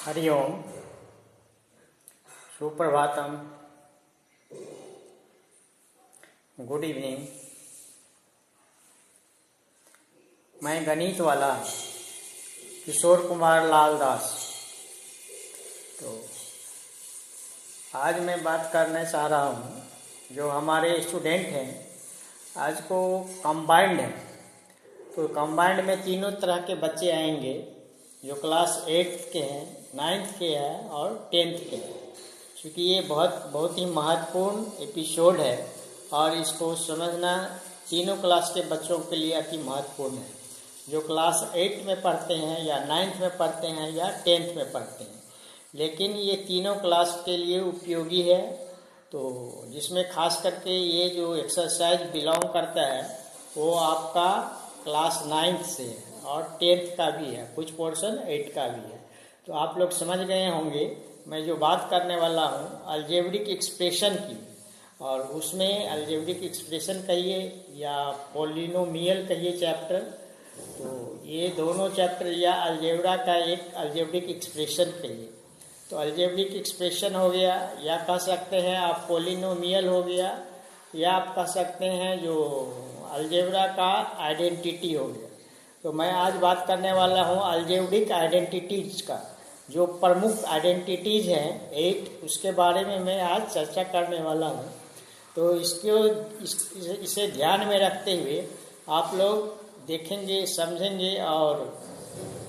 हरि ओम, Suprabhatam, good evening. मैं गणित वाला किशोर कुमार लाल दास। तो आज मैं बात करना चाह रहा हूँ, जो हमारे स्टूडेंट हैं आज को कंबाइंड है, तो कंबाइंड में तीनों तरह के बच्चे आएंगे, जो क्लास 8 के हैं, 9th के हैं और 10th के हैं। क्योंकि ये बहुत ही महत्वपूर्ण एपिसोड है और इसको समझना तीनों क्लास के बच्चों के लिए अति महत्वपूर्ण है, जो क्लास 8 में पढ़ते हैं या 9th में पढ़ते हैं या 10th में पढ़ते हैं। लेकिन ये तीनों क्लास के लिए उपयोगी है। तो जिसमें खास करके ये जो एक्सरसाइज बिलोंग करता है वो आपका क्लास 9th से है और 10th का भी है, कुछ पोर्शन 8 का भी है। तो आप लोग समझ गए होंगे मैं जो बात करने वाला हूँ अलजेब्रिक एक्सप्रेशन की, और उसमें अलजेब्रिक एक्सप्रेशन कहिए या पॉलिनोमियल कहिए चैप्टर, तो ये दोनों चैप्टर या अलजेब्रा का एक अलजेब्रिक एक्सप्रेशन कहिए। तो अलजेब्रिक एक्सप्रेशन हो गया, या कह सकते हैं आप पॉलिनोमियल हो गया, या आप कह सकते हैं जो अलजेब्रा का आइडेंटिटी हो गया। तो मैं आज बात करने वाला हूँ अलजेब्रिक आइडेंटिटीज का, जो प्रमुख आइडेंटिटीज हैं 8, उसके बारे में मैं आज चर्चा करने वाला हूँ। तो इसे ध्यान में रखते हुए आप लोग देखेंगे, समझेंगे, और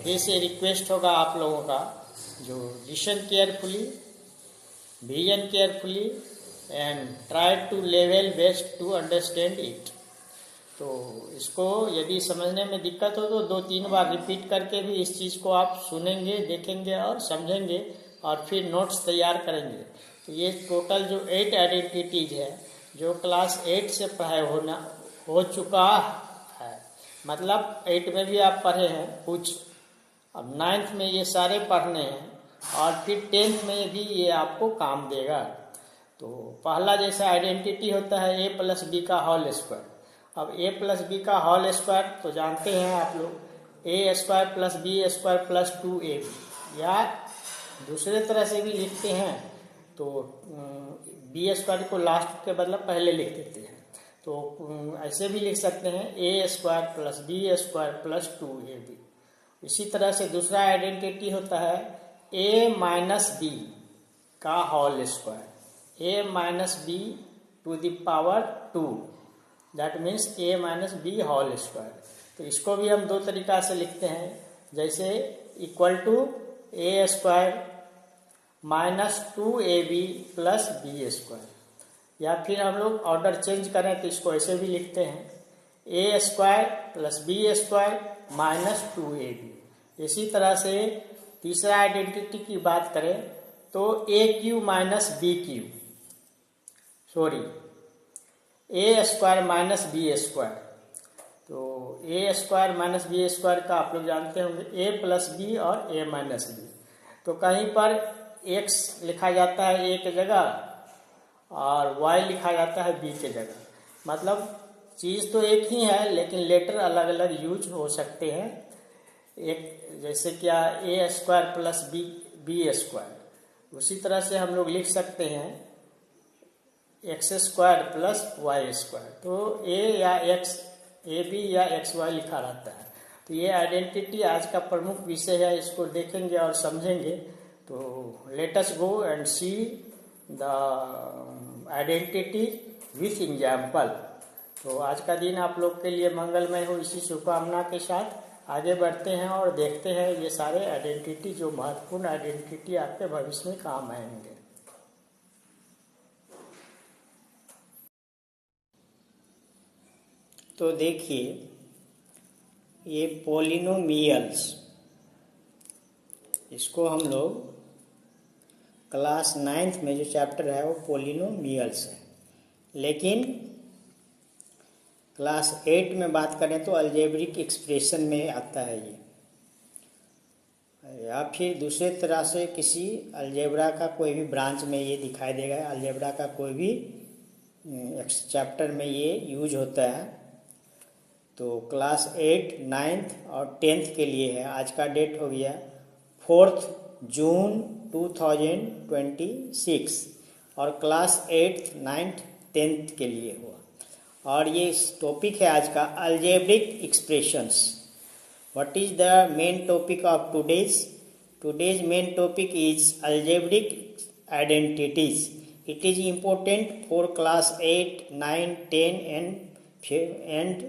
फिर से रिक्वेस्ट होगा आप लोगों का, जो listen carefully, vision carefully and try to level best to understand it. तो इसको यदि समझने में दिक्कत हो तो 2-3 बार रिपीट करके भी इस चीज़ को आप सुनेंगे, देखेंगे और समझेंगे, और फिर नोट्स तैयार करेंगे। तो ये टोटल जो 8 आइडेंटिटीज है, जो क्लास 8 से पढ़ाई हो चुका है, मतलब 8 में भी आप पढ़े हैं कुछ, अब 9th में ये सारे पढ़ने हैं, और फिर 10th में भी ये आपको काम देगा। तो पहला जैसा आइडेंटिटी होता है a + b का होल स्क्वायर। अब a + b का होल स्क्वायर तो जानते हैं आप लोग, a² + b² + 2ab, या दूसरे तरह से भी लिखते हैं तो b² को लास्ट के बदला पहले लिख देते हैं। तो ऐसे भी लिख सकते हैं a² + b² + 2ab। इसी तरह से दूसरा आइडेंटिटी होता है a - b का whole square, a - b to the power 2, that means a - b whole square. तो इसको भी हम 2 तरीका से लिखते हैं, जैसे equal to a² - 2ab + b², या फिर हम लोग ऑर्डर चेंज करें तो इसको ऐसे भी लिखते हैं a² + b² - 2ab। इसी तरह से तीसरा आइडेंटिटी की बात करें तो a³ - b³, sorry a² - b²। तो a² - b² का आप लोग जानते होंगे a + b और a - b। तो कहीं पर x लिखा जाता है a के जगह और y लिखा जाता है b के जगह, मतलब चीज़ तो एक ही है लेकिन लेटर अलग अलग यूज हो सकते हैं। एक जैसे क्या a² + b², उसी तरह से हम लोग लिख सकते हैं x² + y²। तो a या x, ab या xy लिखा रहता है। तो ये आइडेंटिटी आज का प्रमुख विषय है, इसको देखेंगे और समझेंगे। तो let us go and see the identity with example. तो आज का दिन आप लोग के लिए मंगलमय हो, इसी शुभकामना के साथ आगे बढ़ते हैं और देखते हैं ये सारे आइडेंटिटी, जो महत्वपूर्ण आइडेंटिटी आपके भविष्य में काम आएंगे। तो देखिए, ये पॉलिनोमियल्स, इसको हम लोग क्लास 9th में जो चैप्टर है वो पॉलिनोमियल्स है, लेकिन क्लास 8 में बात करें तो अलजेब्रिक एक्सप्रेशन में आता है ये, या फिर दूसरे तरह से किसी अलजेब्रा का कोई भी ब्रांच में ये दिखाई देगा। अलजेब्रा का कोई भी चैप्टर में ये यूज होता है। तो क्लास 8, 9th और 10th के लिए है। आज का डेट हो गया 4 जून 2026 और क्लास 8th 9th 10th के लिए हुआ। और ये टॉपिक है आज का algebraic expressions. What is the main topic of today's main topic is algebraic identities. It is important for class 8 9 10 and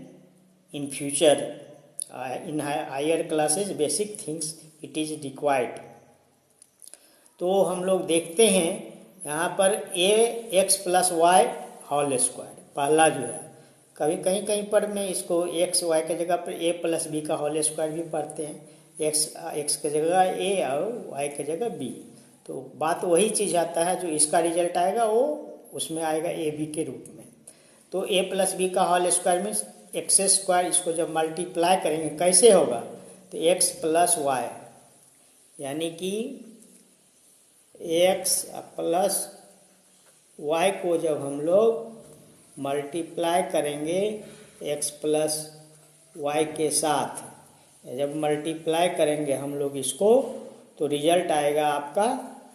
in future in higher classes basic things it is required। तो हम लोग देखते हैं यहाँ पर a x plus y whole square पहला जो है, कभी कहीं कहीं पर मैं इसको एक्स वाई के जगह पर ए प्लस बी का होल स्क्वायर भी पढ़ते हैं। एक्स के जगह ए और वाई के जगह बी, तो बात वही चीज़ आता है जो इसका रिजल्ट आएगा वो उसमें आएगा ए बी के रूप में। तो ए प्लस बी का whole square means x square, इसको जब मल्टीप्लाई करेंगे कैसे होगा, तो एक्स प्लस वाई यानी कि एक्स प्लस वाई को जब हम लोग मल्टीप्लाई करेंगे एक्स प्लस वाई के साथ, जब मल्टीप्लाई करेंगे हम लोग इसको तो रिजल्ट आएगा आपका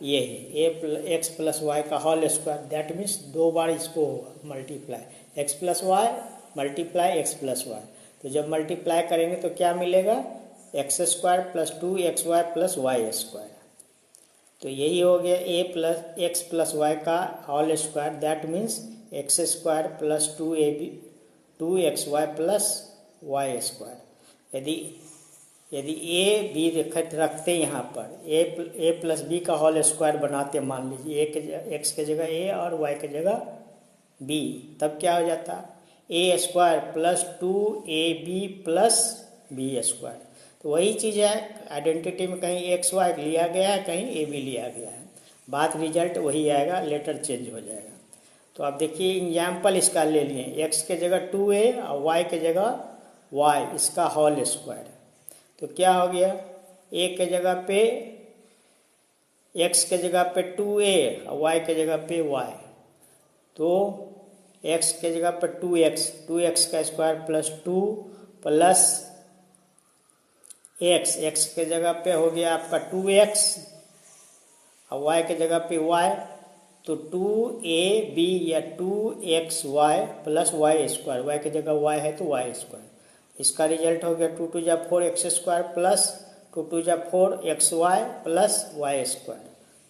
यही एक्स प्लस वाई का होल स्क्वायर। दैट मीन्स दो बार इसको multiply x plus y multiply x plus y. तो जब मल्टीप्लाई करेंगे तो क्या मिलेगा, x square plus 2xy plus y square. तो यही हो गया a plus x plus y का whole square. That means x square plus 2xy plus y square. यदि ए बी रखते यहाँ पर ए प्लस बी का होल स्क्वायर बनाते, मान लीजिए एक्स के जगह ए और वाई के जगह बी, तब क्या हो जाता, a square plus 2ab plus b square. तो वही चीज़ है, आइडेंटिटी में कहीं एक्स वाई लिया गया है, कहीं ए बी लिया गया है, बात रिजल्ट वही आएगा, लेटर चेंज हो जाएगा। तो आप देखिए एग्जाम्पल इसका ले लिए, एक्स के जगह 2a और वाई के जगह वाई, इसका होल स्क्वायर। तो क्या हो गया, ए के जगह पे एक्स के जगह पे 2a और वाई के जगह पे वाई, तो एक्स के जगह पर 2x का स्क्वायर प्लस 2 प्लस एक्स के जगह पे हो गया आपका 2x और वाई के जगह पे y, तो 2ab या 2xy plus y square, Y की जगह y है तो y स्क्वायर। इसका रिजल्ट हो गया 2 2 जा 4x स्क्वायर प्लस 2 2 जा 4xy प्लस वाई स्क्वायर।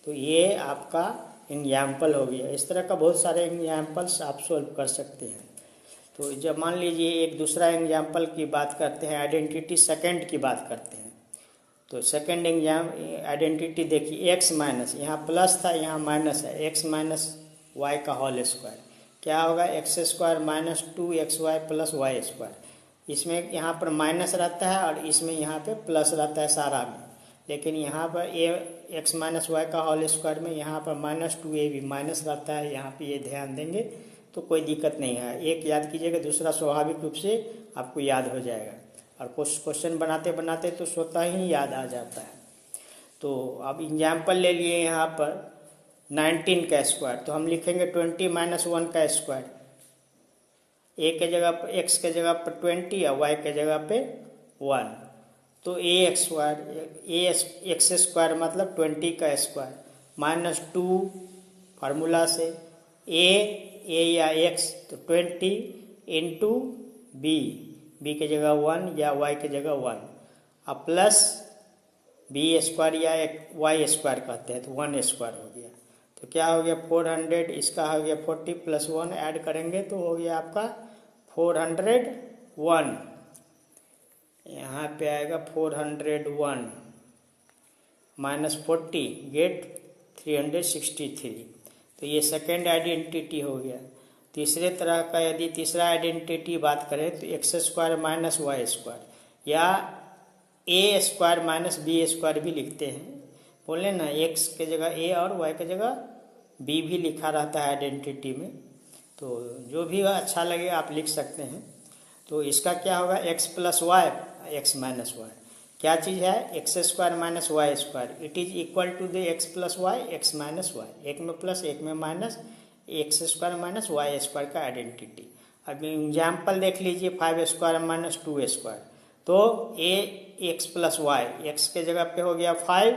तो ये आपका एग्जाम्पल हो गया। इस तरह का बहुत सारे एग्जाम्पल्स आप सोल्व कर सकते हैं। तो जब मान लीजिए एक दूसरा एग्जाम्पल की बात करते हैं, आइडेंटिटी सेकंड की बात करते हैं। तो सेकंड आइडेंटिटी देखिए, एक्स माइनस, यहाँ प्लस था यहाँ माइनस है, एक्स माइनस वाई का होल स्क्वायर क्या होगा, x square minus 2xy plus y square. इसमें यहाँ पर माइनस रहता है और इसमें यहाँ पे प्लस रहता है सारा में, लेकिन यहाँ पर एक्स माइनस वाई का होल स्क्वायर में यहाँ पर माइनस 2ab माइनस रहता है, यहाँ पे ये ध्यान देंगे तो कोई दिक्कत नहीं है। एक याद कीजिएगा, दूसरा स्वाभाविक रूप से आपको याद हो जाएगा, और क्वेश्चन बनाते बनाते तो स्वतः ही याद आ जाता है। तो अब एग्जाम्पल ले लिए यहाँ पर 19 का स्क्वायर, तो हम लिखेंगे 20 माइनस 1 का स्क्वायर। ए के जगह पर एक्स के जगह पर 20 और वाई के जगह पे 1, तो ए एक्स स्क्वायर मतलब 20 का स्क्वायर माइनस 2 फार्मूला से ए या एक्स, तो 20 इंटू बी के जगह 1 या वाई के जगह 1, अब प्लस बी स्क्वायर या वाई स्क्वायर कहते हैं, तो 1 स्क्वायर हो गया। तो क्या हो गया 400, इसका हो गया 40 प्लस 1 ऐड करेंगे तो हो गया आपका 401, यहाँ पे आएगा 401 माइनस 40 गेट 363। तो ये सेकेंड आइडेंटिटी हो गया। तीसरे तरह का यदि तीसरा आइडेंटिटी बात करें तो x square minus y square या a square minus b square भी लिखते हैं। बोले ना, एक्स के जगह ए और वाई के जगह बी भी लिखा रहता है आइडेंटिटी में, तो जो भी अच्छा लगे आप लिख सकते हैं। तो इसका क्या होगा, x plus y x minus y, क्या चीज़ है, x square minus y square, it is equal to the x plus y x minus y, एक में प्लस एक में minus, x square minus y square का आइडेंटिटी। अब एग्जाम्पल देख लीजिए 5 स्क्वायर माइनस 2 स्क्वायर, तो a x plus y, x के जगह पे हो गया 5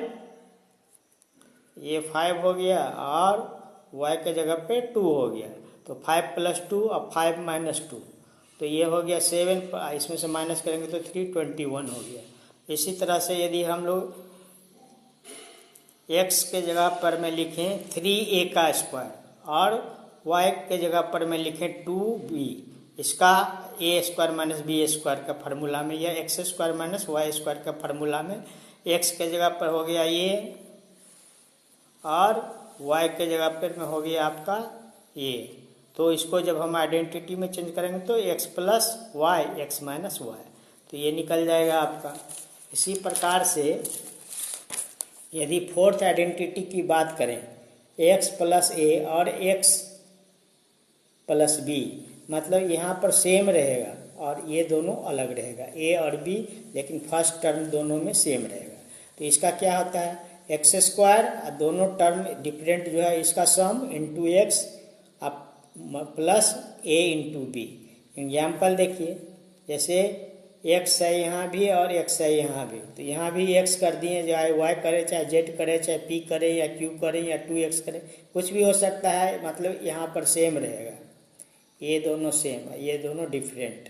ये 5 हो गया और y के जगह पे 2 हो गया, तो 5 + 2 और 5 - 2, तो ये हो गया 7, इसमें से माइनस करेंगे तो 3, 21 हो गया। इसी तरह से यदि हम लोग x के जगह पर में लिखें 3a² और y के जगह पर में लिखें 2b, इसका a² - b² का फार्मूला में या x² - y² का फार्मूला में x के जगह पर हो गया ये और y के जगह पर में हो गया आपका ये। तो इसको जब हम आइडेंटिटी में चेंज करेंगे तो x + y, x - y, तो ये निकल जाएगा आपका। इसी प्रकार से यदि फोर्थ आइडेंटिटी की बात करें x + a और x + b, मतलब यहाँ पर सेम रहेगा और ये दोनों अलग रहेगा a और b, लेकिन फर्स्ट टर्म दोनों में सेम रहेगा। तो इसका क्या होता है x², दोनों टर्म डिफरेंट जो है इसका sum into x plus a into b. Example देखिए, जैसे x है यहाँ भी और x है यहाँ भी, तो यहाँ भी x कर दिए, चाहे y करे, चाहे z करे, चाहे p करे या q करे या 2x करे, कुछ भी हो सकता है, मतलब यहाँ पर सेम रहेगा। ये दोनों सेम है, ये दोनों डिफरेंट।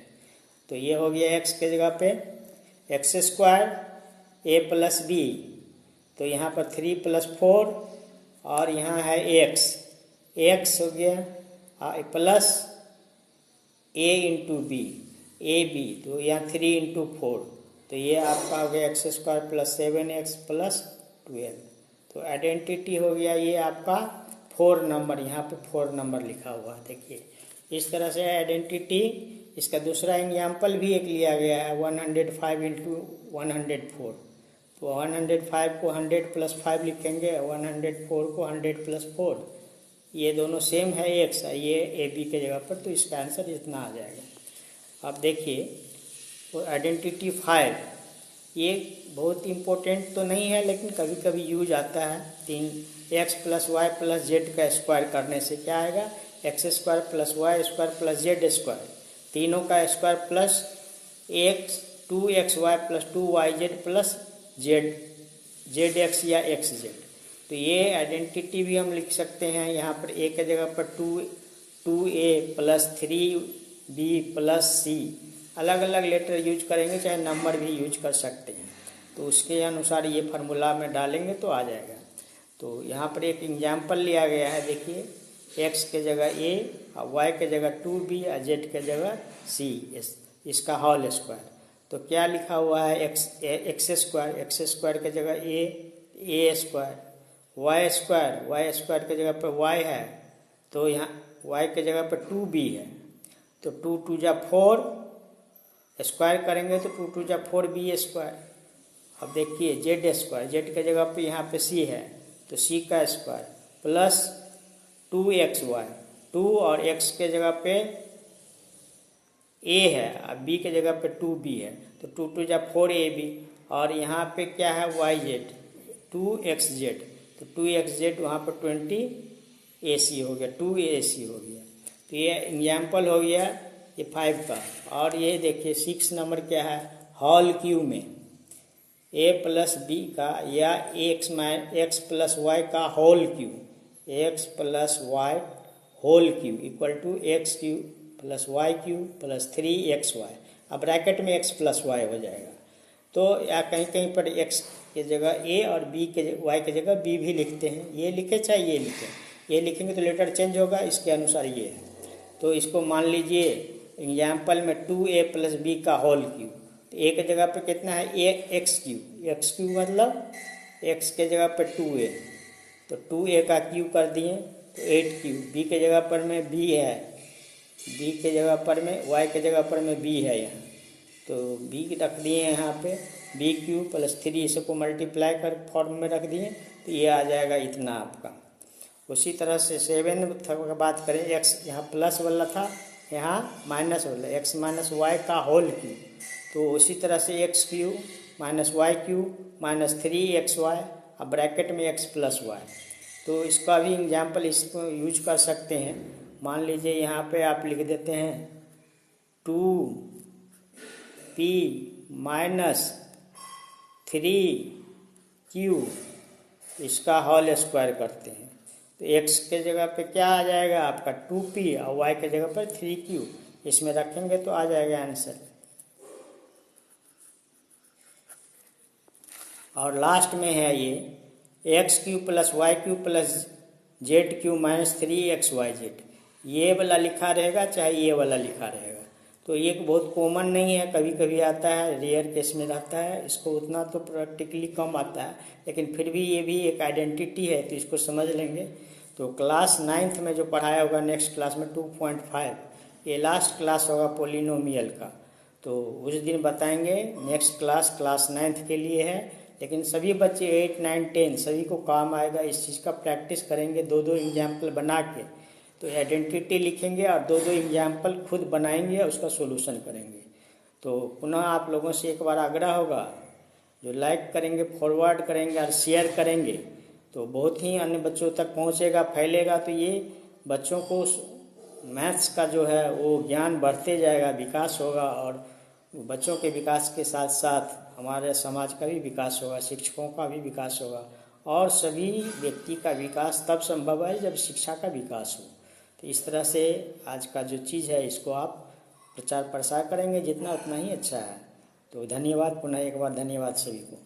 तो ये हो गया x के जगह पे x² a + b, तो यहाँ पर 3 + 4 और यहाँ है x हो गया plus a into b, a b, तो यहाँ 3 × 4, तो ये आपका हो गया x² + 7x + 12। तो आइडेंटिटी हो गया ये आपका 4 नंबर, यहाँ पे 4 नंबर लिखा हुआ है। देखिए इस तरह से आइडेंटिटी। इसका दूसरा एग्जाम्पल भी एक लिया गया है 105 × 104, तो 105 को 100 + 5 लिखेंगे, 104 को 100 + 4, ये दोनों सेम है x, ये ए बी के जगह पर, तो इसका आंसर इतना आ जाएगा। अब देखिए तो आइडेंटिटी 5, ये बहुत इम्पोर्टेंट तो नहीं है, लेकिन कभी कभी यूज आता है। x + y + z का स्क्वायर करने से क्या आएगा x² + y² + z², तीनों का square plus 2xy + 2yz + zx या xz। तो ये आइडेंटिटी भी हम लिख सकते हैं। यहाँ पर a के जगह पर 2a + 3b + c, अलग अलग लेटर यूज करेंगे, चाहे नंबर भी यूज कर सकते हैं, तो उसके अनुसार ये फार्मूला में डालेंगे तो आ जाएगा। तो यहाँ पर एक एग्जाम्पल लिया गया है, देखिए x के जगह a और y के जगह 2b और z के जगह c, इसका होल स्क्वायर। तो क्या लिखा हुआ है x² के जगह a² y² के जगह पर y है, तो यहाँ y के जगह पर 2b है, तो 2 × 2 = 4, स्क्वायर करेंगे तो 2 × 2 = 4b²। अब देखिए z² के जगह पे यहाँ पे c है, तो c का स्क्वायर प्लस 2xy, 2 और x के जगह पे a है और b के जगह पे 2b है, तो 2 × 2 = 4ab, और यहाँ पे क्या है yz 2xz, तो 2xz वहाँ पर 20ac हो गया, 2ac हो गया। तो ये एग्जाम्पल हो गया ये 5 का। और ये देखिए 6 नंबर क्या है, होल क्यू में a + b का या x + y का whole cube, x + y whole cube = x³ + y³ + 3xy, अब ब्रैकेट में x + y हो जाएगा। तो या कहीं कहीं पर x के जगह a और b के y के जगह b भी लिखते हैं, ये लिखे चाहे ये लिखें, ये लिखेंगे तो लेटर चेंज होगा, इसके अनुसार ये है। तो इसको मान लीजिए एग्जाम्पल में 2a + b का होल क्यू, तो a के जगह पे कितना है x³ मतलब x के जगह पे 2a, तो 2a का क्यू कर दिए तो 8q, b के जगह पर में b है, b के जगह पर में y के जगह पर में b है यहाँ, तो b रख दिए यहाँ पे bq + 3, इसको मल्टीप्लाई कर फॉर्म में रख दिए, तो ये आ जाएगा इतना आपका। उसी तरह से 7 का बात करें, x यहाँ प्लस वाला था, यहाँ माइनस वाला, x - y का होल क्यू, तो उसी तरह से x³ - y³ - 3xy, अब ब्रैकेट में x + y। तो इसका भी एग्जाम्पल इसको यूज कर सकते हैं। मान लीजिए यहाँ पे आप लिख देते हैं 2p - 3q तो इसका होल स्क्वायर करते हैं तो x के जगह पे क्या आ जाएगा आपका 2p और y के जगह पर 3q, इसमें रखेंगे तो आ जाएगा आंसर। और लास्ट में है ये x³ + y³ + z³ - 3xyz, ये वाला लिखा रहेगा चाहे ये वाला लिखा रहेगा। तो ये बहुत कॉमन नहीं है, कभी कभी आता है, रेयर केस में रहता है, इसको उतना तो प्रैक्टिकली कम आता है, लेकिन फिर भी ये भी एक आइडेंटिटी है तो इसको समझ लेंगे। तो क्लास 9th में जो पढ़ाया होगा नेक्स्ट क्लास में 2.5, ये लास्ट क्लास होगा पोलिनोमियल का, तो उस दिन बताएंगे। नेक्स्ट क्लास 9th के लिए है, लेकिन सभी बच्चे 8, 9, 10 सभी को काम आएगा। इस चीज़ का प्रैक्टिस करेंगे, 2-2 एग्जाम्पल बना के तो आइडेंटिटी लिखेंगे और 2-2 एग्जाम्पल खुद बनाएंगे और उसका सोल्यूशन करेंगे। तो पुनः आप लोगों से एक बार आग्रह होगा, जो लाइक करेंगे, फॉरवर्ड करेंगे और शेयर करेंगे तो बहुत ही अन्य बच्चों तक पहुंचेगा, फैलेगा। तो ये बच्चों को मैथ्स का जो है वो ज्ञान बढ़ते जाएगा, विकास होगा, और बच्चों के विकास के साथ साथ हमारे समाज का भी विकास होगा, शिक्षकों का भी विकास होगा, और सभी व्यक्ति का विकास तब संभव है जब शिक्षा का विकास हो। तो इस तरह से आज का जो चीज़ है इसको आप प्रचार प्रसार करेंगे जितना उतना ही अच्छा है। तो धन्यवाद, पुनः एक बार धन्यवाद सभी को।